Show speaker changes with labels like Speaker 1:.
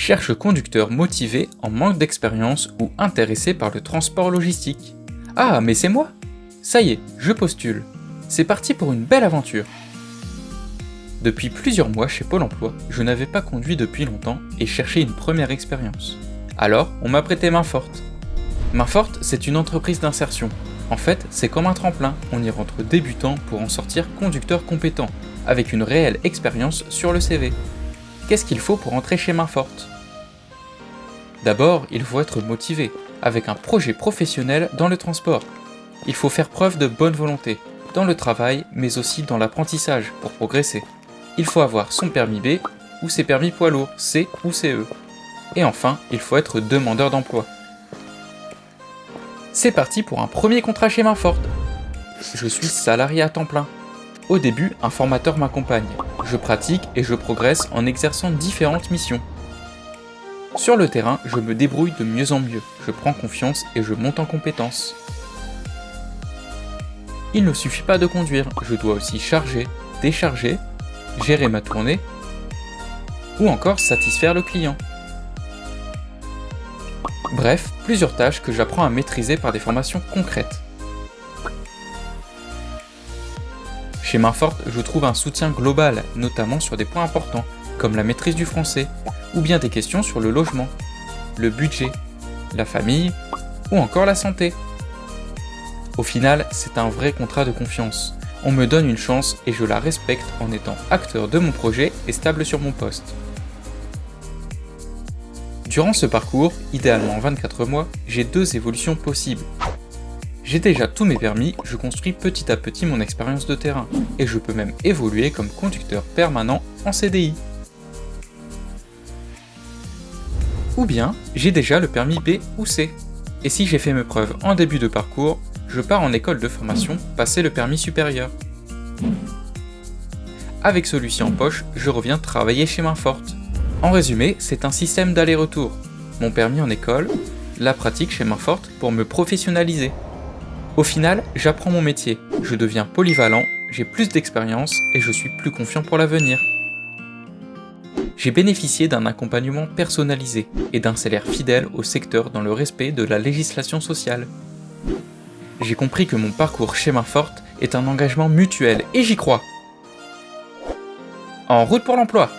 Speaker 1: Cherche conducteur motivé en manque d'expérience ou intéressé par le transport logistique. Ah, mais c'est moi! Ça y est, je postule. C'est parti pour une belle aventure. Depuis plusieurs mois chez Pôle emploi, je n'avais pas conduit depuis longtemps et cherchais une première expérience. Alors, on m'a prêté main forte. Main forte, c'est une entreprise d'insertion. En fait, c'est comme un tremplin, on y rentre débutant pour en sortir conducteur compétent, avec une réelle expérience sur le CV. Qu'est-ce qu'il faut pour entrer chez Main forte? D'abord, il faut être motivé, avec un projet professionnel dans le transport. Il faut faire preuve de bonne volonté, dans le travail, mais aussi dans l'apprentissage, pour progresser. Il faut avoir son permis B ou ses permis poids lourds, C ou CE. Et enfin, il faut être demandeur d'emploi. C'est parti pour un premier contrat chez Main forte. Je suis salarié à temps plein. Au début, un formateur m'accompagne. Je pratique et je progresse en exerçant différentes missions. Sur le terrain, je me débrouille de mieux en mieux, je prends confiance et je monte en compétences. Il ne suffit pas de conduire, je dois aussi charger, décharger, gérer ma tournée ou encore satisfaire le client. Bref, plusieurs tâches que j'apprends à maîtriser par des formations concrètes. Chez Main forte, je trouve un soutien global, notamment sur des points importants, comme la maîtrise du français, ou bien des questions sur le logement, le budget, la famille, ou encore la santé. Au final, c'est un vrai contrat de confiance. On me donne une chance et je la respecte en étant acteur de mon projet et stable sur mon poste. Durant ce parcours, idéalement 24 mois, j'ai 2 évolutions possibles. J'ai déjà tous mes permis, je construis petit à petit mon expérience de terrain, et je peux même évoluer comme conducteur permanent en CDI. Ou bien, j'ai déjà le permis B ou C. Et si j'ai fait mes preuves en début de parcours, je pars en école de formation passer le permis supérieur. Avec celui-ci en poche, je reviens travailler chez Main forte. En résumé, c'est un système d'aller-retour. Mon permis en école, la pratique chez Main forte pour me professionnaliser. Au final, j'apprends mon métier, je deviens polyvalent, j'ai plus d'expérience et je suis plus confiant pour l'avenir. J'ai bénéficié d'un accompagnement personnalisé et d'un salaire fidèle au secteur dans le respect de la législation sociale. J'ai compris que mon parcours chez Main forte est un engagement mutuel et j'y crois. En route pour l'emploi!